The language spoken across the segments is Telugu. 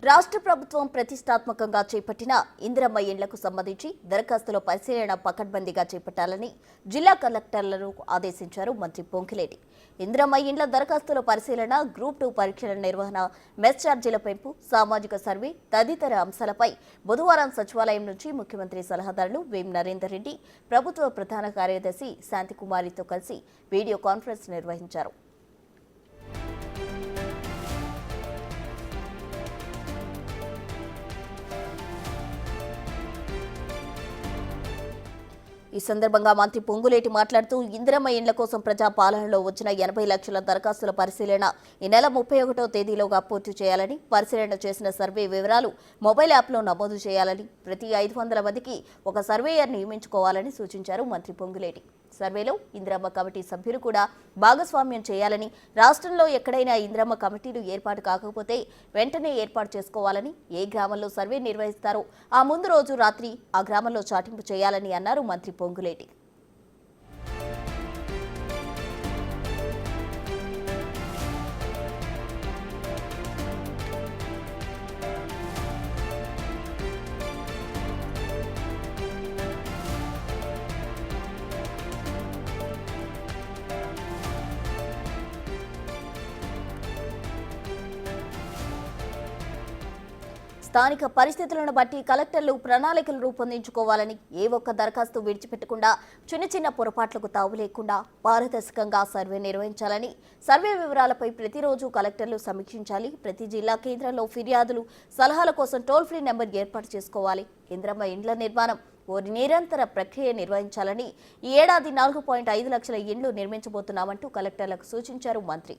రాష్ట్ర ప్రభుత్వం ప్రతిష్టాత్మకంగా చేపట్టిన ఇందిరమ్మ ఇండ్లకు సంబంధించి దరఖాస్తుల పరిశీలన పకడ్బందీగా చేపట్టాలని జిల్లా కలెక్టర్లను ఆదేశించారు మంత్రి పొంగిలేటి. ఇందిరమ్మ ఇండ్ల దరఖాస్తుల పరిశీలన, గ్రూప్ 2 పరీక్షల నిర్వహణ, మెస్ ఛార్జీల పెంపు, సామాజిక సర్వే తదితర అంశాలపై బుధవారం సచివాలయం నుంచి ముఖ్యమంత్రి సలహాదారులు వేం నరేందర్ రెడ్డి, ప్రభుత్వ ప్రధాన కార్యదర్శి శాంతికుమారితో కలిసి వీడియో కాన్ఫరెన్స్ నిర్వహించారు. ఈ సందర్భంగా మంత్రి పొంగులేటి మాట్లాడుతూ ఇందిరమ్మ ఇండ్ల కోసం ప్రజా పాలనలో వచ్చిన 80 లక్షల దరఖాస్తుల పరిశీలన ఈ నెల 31వ తేదీలోగా పూర్తి చేయాలని, పరిశీలన చేసిన సర్వే వివరాలు మొబైల్ యాప్లో నమోదు చేయాలని, ప్రతి 500 మందికి ఒక సర్వేయర్ నియమించుకోవాలని సూచించారు మంత్రి పొంగులేటి. సర్వేలో ఇందిరమ్మ కమిటీ సభ్యులు కూడా భాగస్వామ్యం చేయాలని, రాష్ట్రంలో ఎక్కడైనా ఇందిరమ్మ కమిటీలు ఏర్పాటు కాకపోతే వెంటనే ఏర్పాటు చేసుకోవాలని, ఏ గ్రామంలో సర్వే నిర్వహిస్తారో ఆ ముందు రోజు రాత్రి ఆ గ్రామంలో చాటింపు చేయాలని అన్నారు మంత్రి పొంగులేటి. స్థానిక పరిస్థితులను బట్టి కలెక్టర్లు ప్రణాళికలు రూపొందించుకోవాలని, ఏ ఒక్క దరఖాస్తు విడిచిపెట్టకుండా చిన్న పొరపాట్లకు తావు లేకుండా పారదర్శకంగా సర్వే నిర్వహించాలని, సర్వే వివరాలపై ప్రతిరోజు కలెక్టర్లు సమీక్షించాలి. ప్రతి జిల్లా కేంద్రంలో ఫిర్యాదులు, సలహాల కోసం టోల్ ఫ్రీ నెంబర్ ఏర్పాటు చేసుకోవాలి. ఇందిరమ్మ ఇండ్ల నిర్మాణం ఓ నిరంతర ప్రక్రియ నిర్వహించాలని, ఈ ఏడాది 4.5 లక్షల ఇండ్లు నిర్మించబోతున్నామంటూ కలెక్టర్లకు సూచించారు మంత్రి.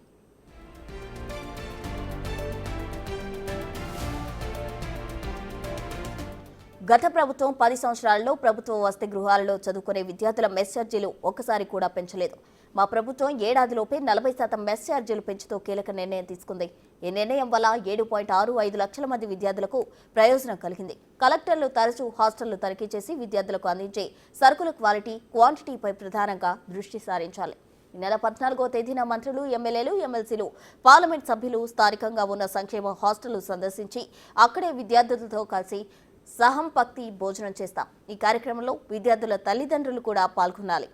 గత ప్రభుత్వం 10 సంవత్సరాలలో ప్రభుత్వ వసతి గృహాలలో చదువుకునే విద్యార్థుల మెస్ ఛార్జీలు ఒక్కసారి కూడా పెంచలేదు. మా ప్రభుత్వం ఏడాదిలోపే 40% మెస్ ఛార్జీలు పెంచుతూ కీలక నిర్ణయం తీసుకుంది. ఈ నిర్ణయం వల్ల 7.65 లక్షల మంది విద్యార్థులకు ప్రయోజనం కలిగింది. కలెక్టర్లు తరచూ హాస్టళ్లు తనిఖీ చేసి విద్యార్థులకు అందించే సరుకుల క్వాలిటీ, క్వాంటిటీపై ప్రధానంగా దృష్టి సారించాలి. ఈ నెల 14వ తేదీన మంత్రులు, ఎమ్మెల్యేలు, ఎమ్మెల్సీలు, పార్లమెంట్ సభ్యులు స్థానికంగా ఉన్న సంక్షేమ హాస్టళ్లు సందర్శించి అక్కడే విద్యార్థులతో కలిసి సహంపక్తి భోజనం చేస్తాం. ఈ కార్యక్రమంలో విద్యార్థుల తల్లిదండ్రులు కూడా పాల్గొనాలి.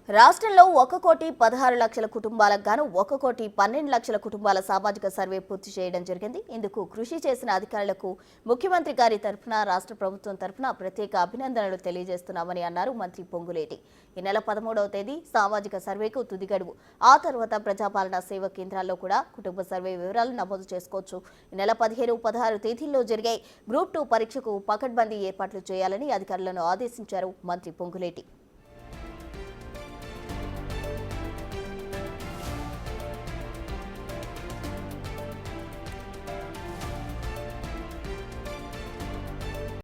రాష్ట్రంలో 1,16,00,000 కుటుంబాలకు గాను 1,12,00,000 కుటుంబాల సామాజిక సర్వే పూర్తి చేయడం జరిగింది. ఇందుకు కృషి చేసిన అధికారులకు ముఖ్యమంత్రి గారి తరఫున, రాష్ట్ర ప్రభుత్వం తరఫున ప్రత్యేక అభినందనలు తెలియజేస్తున్నామని అన్నారు మంత్రి పొంగులేటి. ఈ నెల 13వ తేదీ సామాజిక సర్వేకు తుది గడువు. ఆ తర్వాత ప్రజాపాలన సేవా కేంద్రాల్లో కూడా కుటుంబ సర్వే వివరాలు నమోదు చేసుకోవచ్చు. ఈ నెల 15, 16 తేదీల్లో జరిగే గ్రూప్ 2 పరీక్షకు పకడ్బందీ ఏర్పాట్లు చేయాలని అధికారులను ఆదేశించారు మంత్రి పొంగులేటి.